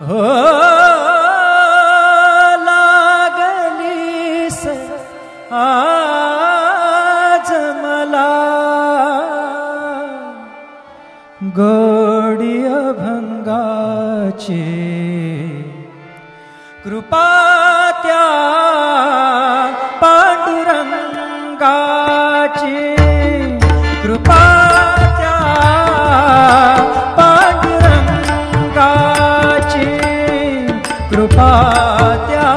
हो लागलीस आज मला गोडी अभंगाची कृपा त्या पांडुरंगाची कृपा त्या पांडुरंगाची कृपा त्या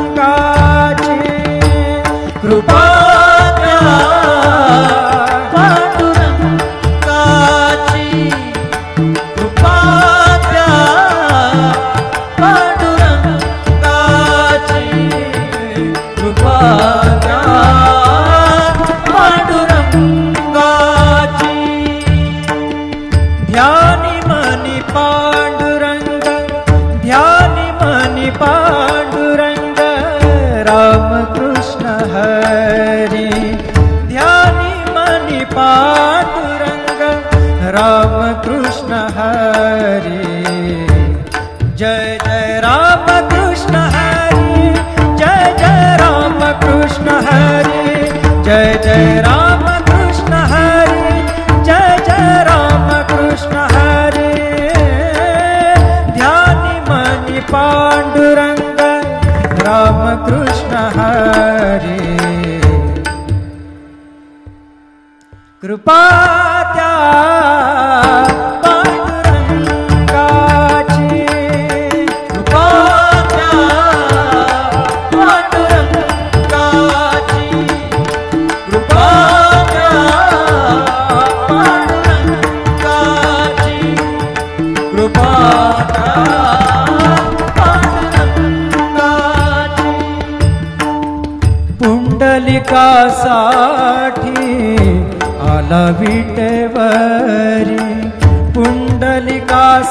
पांडुरंगाची कृपा ध्यानी मनी पांडुरंग ध्यानी मनी पांडुरंग रामकृष्ण हरी ध्यानी मनी पांडुरंग रामकृष्ण हरी जय जय रामकृष्ण हरी जय जय रामकृष्ण हरी जय जय रामकृष्ण हरी जय जय रामकृष्ण हरी ध्यानी मनी पांडुरंग रामकृष्ण हरी कृपा त्या पांडुरंगाची कृपा त्या पांडुरंगाची कृपा त्या पांडुरंगाची कृपा त्या पांडुरंगाची पुंडलिकासाठी आला विटेवरी पुंडलिकासाठी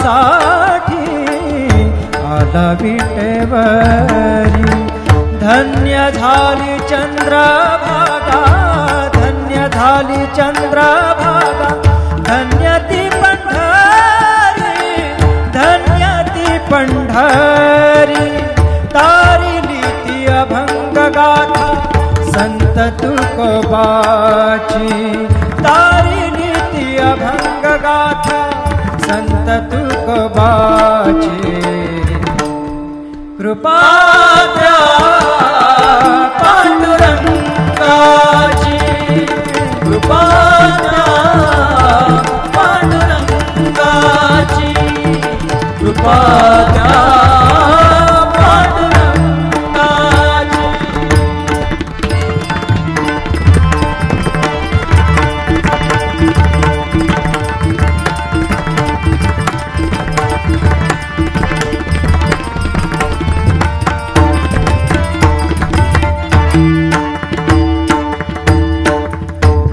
आला विटेवरी धन्य झाली चंद्रभागा धन्य झाली चंद्रभागा धन्य ती पंढरी धन्य ती पंढरी तारिली ती अभंग गाथा संत तुकोबाची तारिली ती अभंग गाथा संत तुकोबाची कृपा त्या पांडुरंगाची कृपा त्या पांडुरंगाची कृपा त्या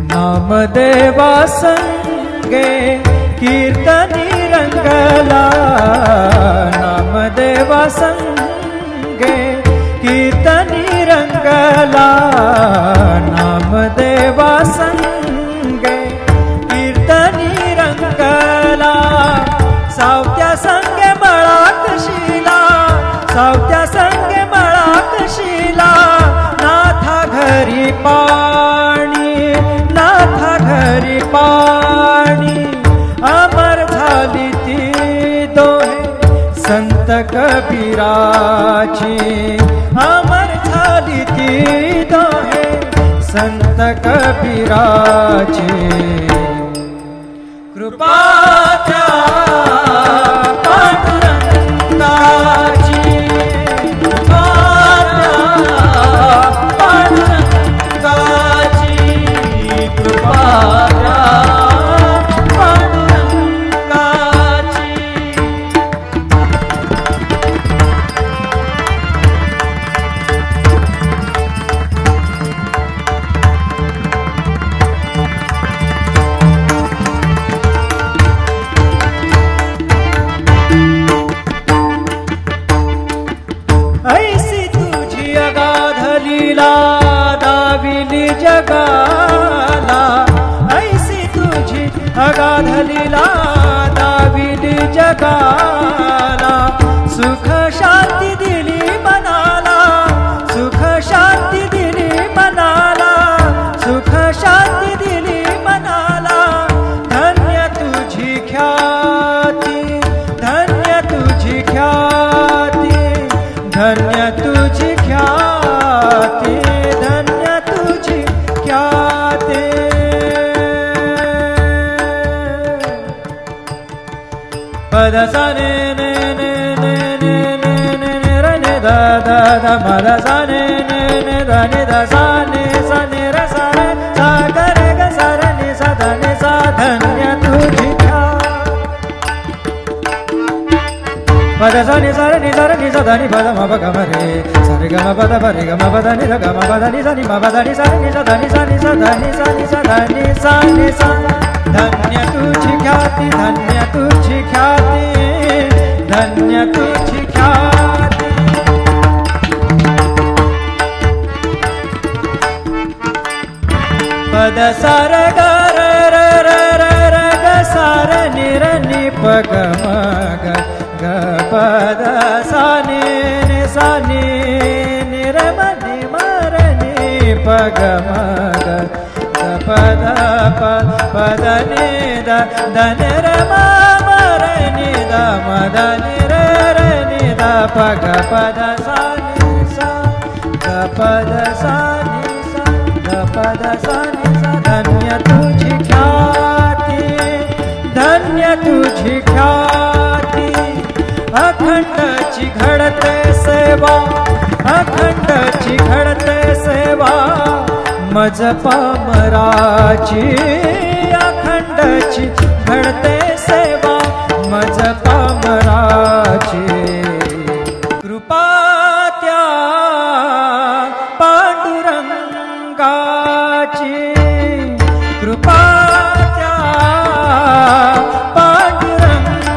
नामदेवा संगे कीर्तनी रंगला नामदेवा संगे कीर्तनी रंगला नामदेवा संगे कीर्तनी रंगला सावत्या संगे मळाकशीला सावत्या संगे मळाकशीला नाथा घरी पाणी नाथा घरी पाणी अमर झाली ती दोहे संत कबीराची अमर झाली ती दोहे संत कबीराची कृपा त्या पांडुरंगाची कृपा त्या पांडुरंगाची कृपा त्या पांडुरंगाची जगाला, सुख शांती दिली मनाला, सुख शांती दिली मनाला, सुख शांती दिली मनाला. धन्य तुझी ख्याती, धन्य तुझी ख्याती, धन्य तुझी ख्याती, धन्य तुझी ख्याती. पद सा ने ने ने ने ने ने ने ने र ने दा दा दा म दा सा ने ने ने दा ने दा सा ने र सा रे सा ग रे ग सा र ने सा दा ने सा. धन्य तुझी पद सा नि सा रे नि सा दा नि पद म प ग म रे सा रे ग म प द प रे ग म प द नि र ग म प द नि सा नि म प द नि सा नि सा दा नि सा नि सा दा नि सा नि सा दा नि सा नि सा. धन्य तुझी ख्याती, धन्य तुझी ख्याती, धन्य तुझी ख्याती. पद सा र ग र र र र र ग सा र नि र नि प ग म ग ग प द सा नि नि सा नि नि र म नि म र नि प ग म ग प द प प द नि द द नि र म म र नि द म द नि र र नि द प ग प द सा नि सा ग प द सा नि सा ग प द सा नि सा. धन्य तुझी ख्याती, धन्य तुझी ख्याती. अखंडची घडते सेवा, अखंडची घडते सेवा, मज पामराची. अखंडची घडते सेवा, मज पामराची. कृपा त्या पांडुरंगाची, कृपा त्या पांडुरंगाची,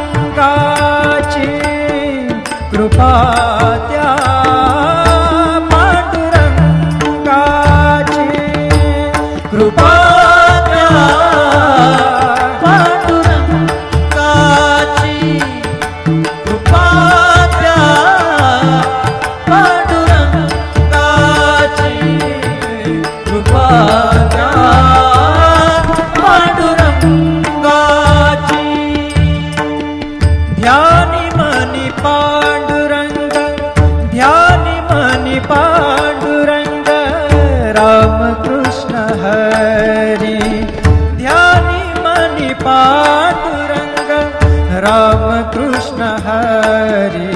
कृपा त्या पांडुरंगाची, कृपा त्या पांडुरंगाची, कृपा त्या पांडुरंगाची, कृपा त्या पांडुरंगाची. ध्यानी मनी पांडुरंग, ध्यानी मनी पांडुरंग, रामकृष्ण हरी. ध्यानी मनी पांडुरंग, रामकृष्ण हरी.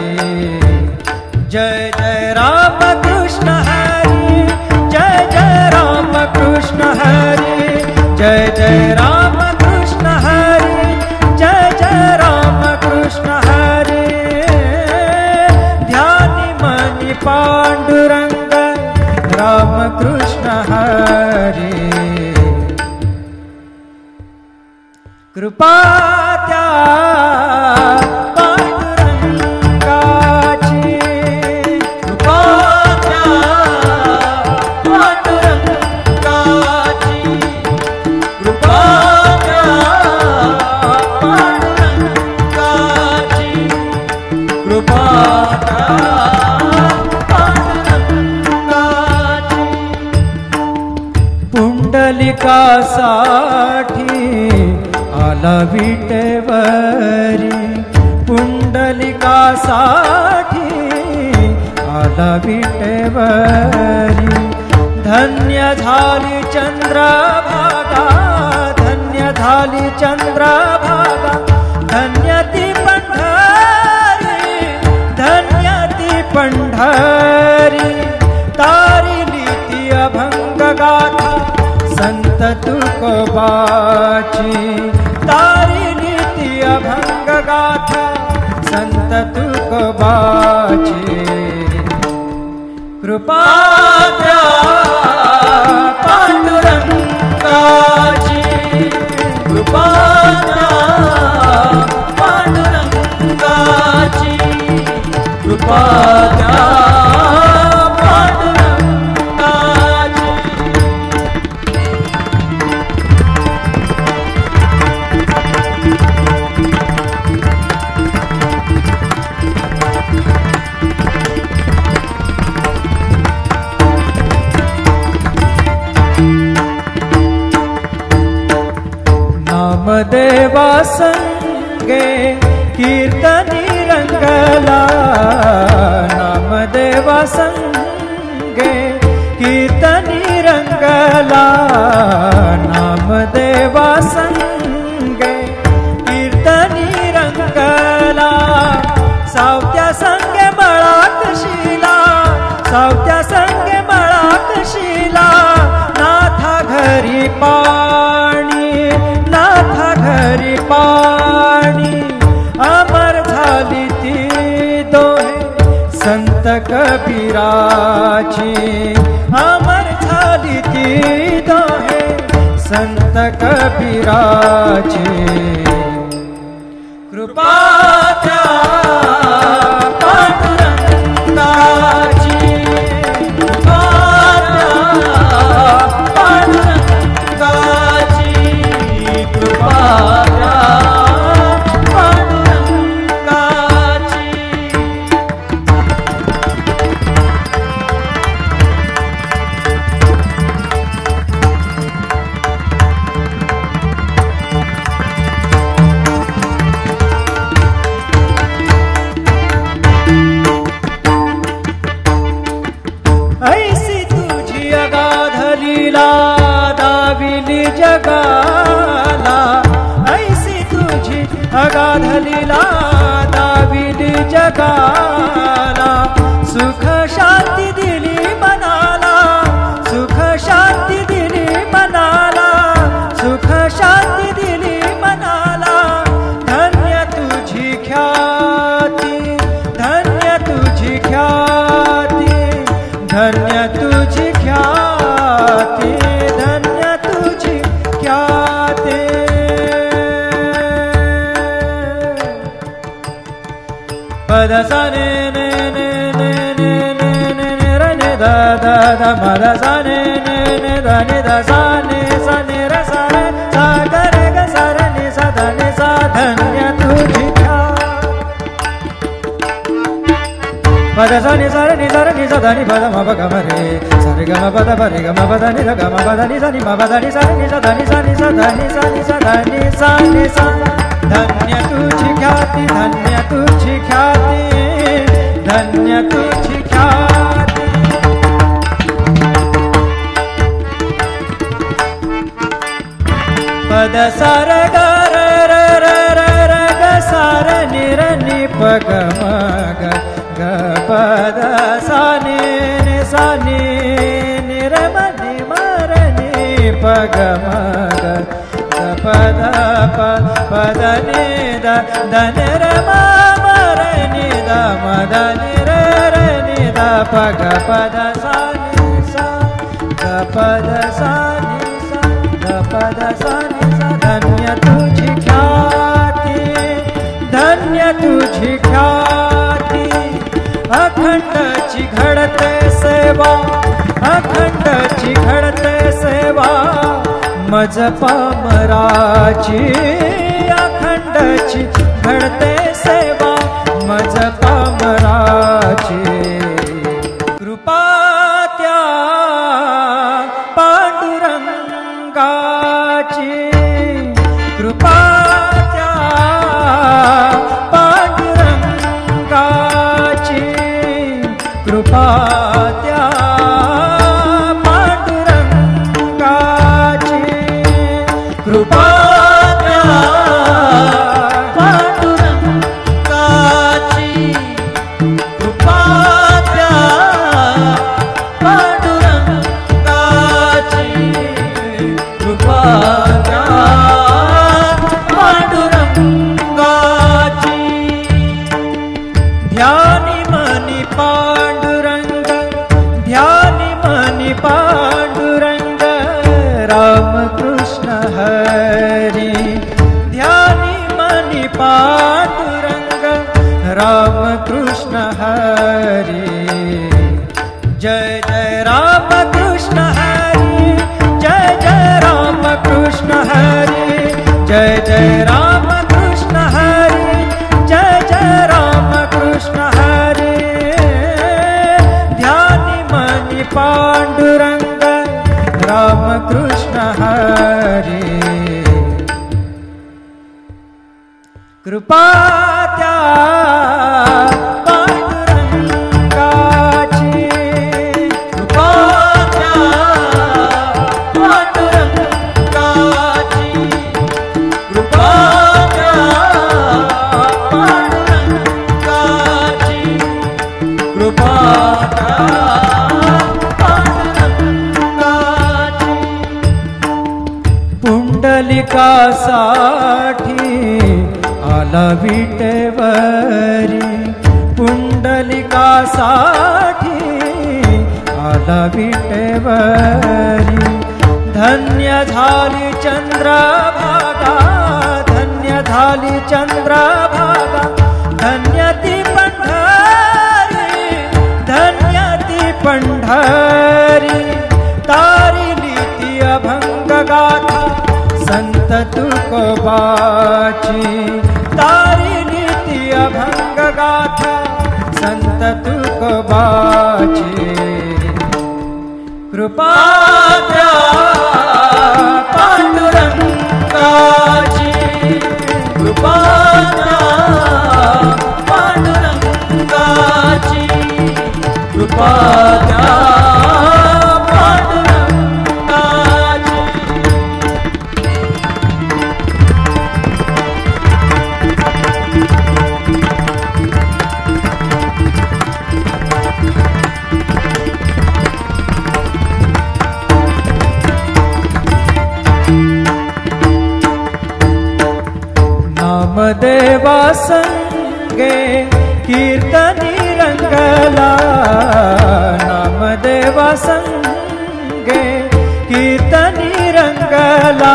जय जय रामकृष्ण हरी, जय जय रामकृष्ण हरी, जय जय रामकृष्ण हरी, जय जय रामकृष्ण हरी. ध्यानी मनी पांडुरंग, रामकृष्ण हरी. कृपा त्या पांडुरंगाची, कृपा त्या पांडुरंगाची, कृपा त्या पांडुरंगाची, कृपा त्या पांडुरंगाची. पुंडलिकासाठी आला विटेवरी, पुंडलिकासाठी आला विटेवरी. धन्य झाली चंद्रभागा, धन्य झाली चंद्रभागा, धन्य ती पंढरी, धन्य ती पंढरी. तारिली ती अभंग गाथा संत तुकोबाची, तारिली ती अभंग गाथा संत तुकोबाची. कृपा त्या पांडुरंगाची, कृपा त्या पांडुरंगाची, कृपा त्या पांडुरंगाची. कीर्तनी रंगला नामदेवा संगे कीर्तनी रंगला नामदेवा संगे कीर्तनी रंगला सावत्या संगे मळात शिला सावत्या संगे मळात शिला नाथा घरी पाणी नाथा घरी पाणी अमर झाली ती दोहे संत कबीराची अमर झाली ती दोहे संत कबीराची कृपा त्या पांडुरंगाची कृपा त्या पांडुरंगाची कृपा त्या पांडुरंगाची ऐसी तुझी अगाध लीला दाविली जगाला ऐसी तुझी अगाध लीला दाविली जगाला सुख शांती दिली मनाला सुख शांती दिली मनाला सुख शांती दिली मनाला धन्य तुझी ख्याती धन्य तुझी ख्याती धन्य तुझी ख्याती धन्य तुझी ख्याती पद सा ने ने ने ने ने ने ने ने र ने दा दा दा म दा सा ने ने ने दा ने दा सा ने र सा रे सा ग रे ग सा र ने सा दा ने सा धन्य तुझी पद सा नि सा नि सा नि सा धा नि पद म प ग म रे सा रे ग म प द प रे ग म प द नि ध ग म प द नि सा नि म प द नि सा नि सा धा नि सा नि सा धा नि सा नि सा धा नि सा नि सा धन्य तुझी ख्याती धन्य तुझी ख्याती धन्य तुझी ख्याती पद सा र ग र र र र र ग सा र नि र नि प ग म ग ग पद सा नि नि सा नि नि र म नि म र नि प ग म ग ग पद प पद नि द द नि र म म र नि द म द नि र र नि द प ग पद सा नि सा ग पद सा नि सा ग पद सा नि सा धन्य तुझी ख्याती धन्य तुझी ख्याती अखंडची घडते सेवा अखंडची घडते सेवा मज पामराची अखंडची घडते सेवा मज पामराची कृपा त्या पांडुरंगाची कृपा त्या पांडुरंगाची कृपा त्या पांडुरंगाची कृपा त्या पांडुरंगाची कृपा त्या पांडुरंगाची कृपा त्या पांडुरंगाची ध्यानी मनी पांडुरंग ध्यानी मनी पांडुरंग रामकृष्ण हरी ध्यानी मनी पांडुरंग रामकृष्ण हरी जय जय रामकृष्ण हरी जय जय रामकृष्ण हरी जय जय रामकृष्ण हरी जय जय रामकृष्ण हरी ध्यानी मनी पांडुरंग रामकृष्ण हरी कृपा कृपा त्या पांडुरंगाची कृपा त्या पांडुरंगाची कृपा त्या पांडुरंगाची कृपा त्या पांडुरंगाची पुंडलिकासाठी आला विटेवरी पुंडलिकासाठी आला विटेवरी धन्य झाली चंद्रभागा धन्य झाली चंद्रभागा धन्य ती पंढरी धन्य ती पंढरी तारिली ती अभंग गाथा संत तुकोबाची तारिली ती अभंग गाथा संत तुकोबाची कृपा त्या पांडुरंगाची कृपा त्या पांडुरंगाची कृपा त्या नामदेवा संगे कीर्तनी रंगला नामदेवा संगे कीर्तनी रंगला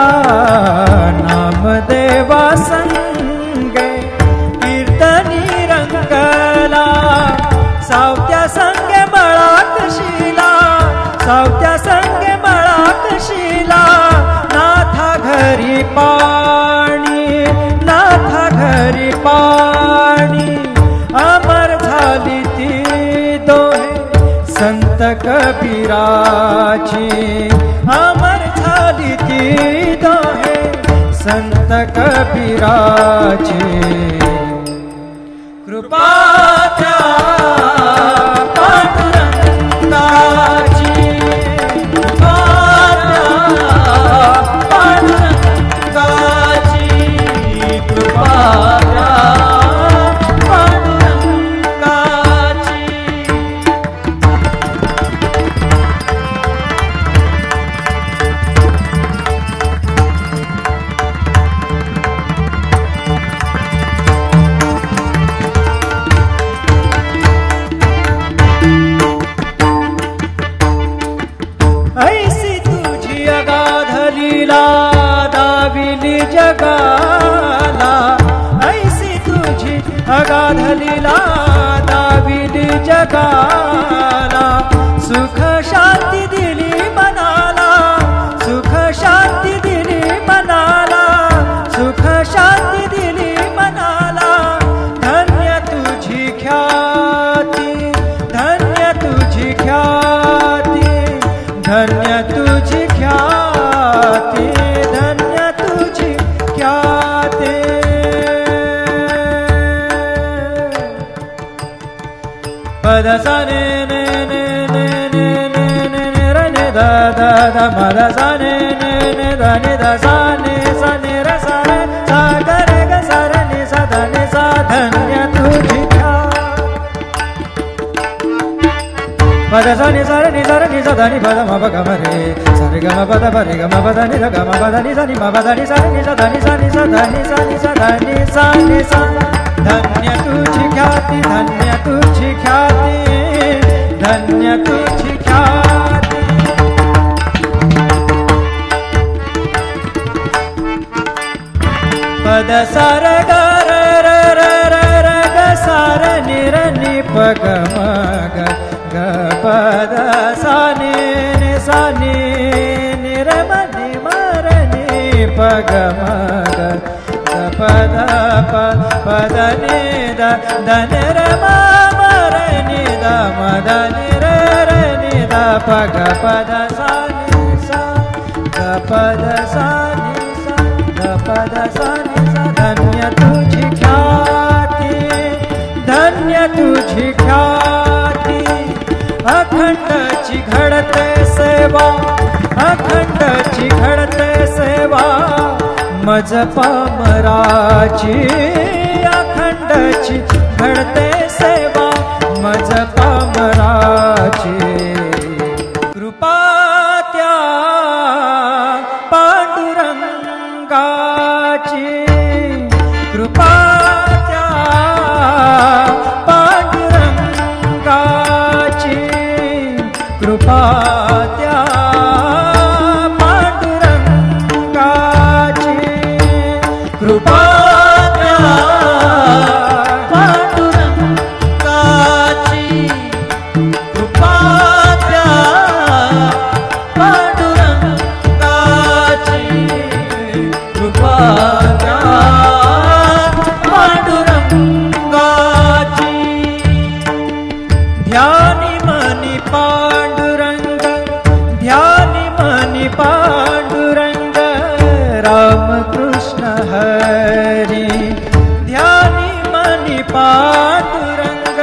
नामदेवा संगे कीर्तनी रंगला सावत्या संगे मळात शिला सावत्या संगे मळात शिला नाथा घरी पाणी नाथा घरी पाणी अमर झाली ती दोहे संत कबीराची अमर झाली ती दोहे संत कबीराची कृपा त्या पांडुरंगाची कृपा त्या पांडुरंगाची कृपा त्या पांडुरंगाची ऐसी तुझी अगाध लीला दाविली जगाला ऐसी तुझी अगाध लीला दाविली जगाला सुख शांती दिली मनाला सुख शांती दिली मनाला सुख शांती दिली मनाला धन्य तुझी ख्याती धन्य तुझी ख्याती धन्य तुझी ख्याती धन्य तुझी ख्याती पद सा ने ने ने ने ने ने ने ने र ने दा दा दा म दा सा ने ने ने दा ने दा सा ने र सा रे सा ग रे ग सा र ने सा दा ने सा धन्य तुझी पद सा नि सा नि सा नि सा धा नि पद म प ग म रे सा रे ग म प द प रे ग म प द नि ध ग म प द नि सा नि म प द नि सा नि सा धा नि सा नि सा धा नि सा नि सा धा नि सा नि सा धन्य तुझी ख्याती धन्य तुझी ख्याती धन्य तुझी ख्याती पद सा र ग र र र र र ग सा र नि र नि प ग म ग ग प द सा नि नि सा नि नि र म नि म र नि प ग म ग ग प द प प द नि द द नि र म म र नि द म द नि र र नि द प ग प द सा नि सा ग प द सा नि सा ग प द सा नि सा धन्य तुझी ख्याती तुझी ख्याती, अखंडची घडते सेवा, अखंडची घडते सेवा मज पामराची, अखंडची घडते सेवा मज पामराची। कृपा त्या पांडुरंगाची, कृपा त्या पांडुरंगाची, कृपा त्या पांडुरंगाची, कृपा त्या पांडुरंगाची, कृपा त्या पांडुरंगाची, कृपा त्या पांडुरंगाची। ध्यानी मनी पांडुरंग, ध्यानी मनी पांडुरंग रामकृष्ण हरी, ध्यानी मनी पांडुरंग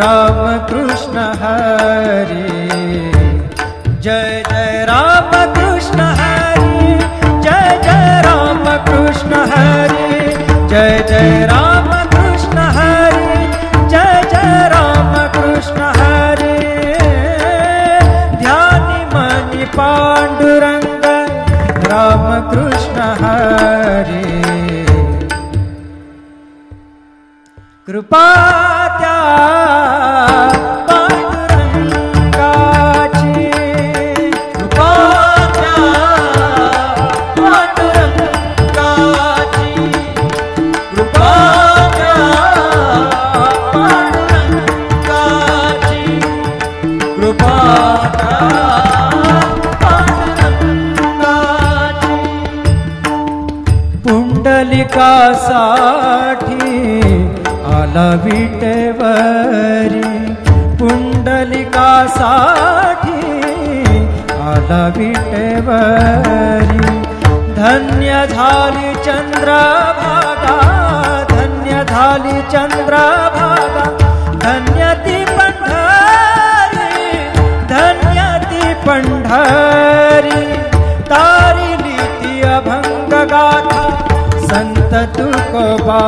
रामकृष्ण हरी। जय जय रामकृष्ण हरी, जय जय रामकृष्ण हरी, जय जय रामकृष्ण हरी, जय जय रामकृष्ण हरी। ध्यानी मनी पांडुरंग रामकृष्ण हरी, कृपा त्या पांडुरंगाची, कृपा त्या पांडुरंगाची, कृपा त्या पांडुरंगाची, कृपा त्या पांडुरंगाची। पुंडलिकासाठी आला विटेवरी, पुंडलिकासाठी आला विटेवरी। धन्य झाली चंद्रभागा, धन्य झाली चंद्रभागा, धन्य ती पंढरी, धन्य ती पंढरी। तारिली ती अभंग गाथा संत तुकोबा।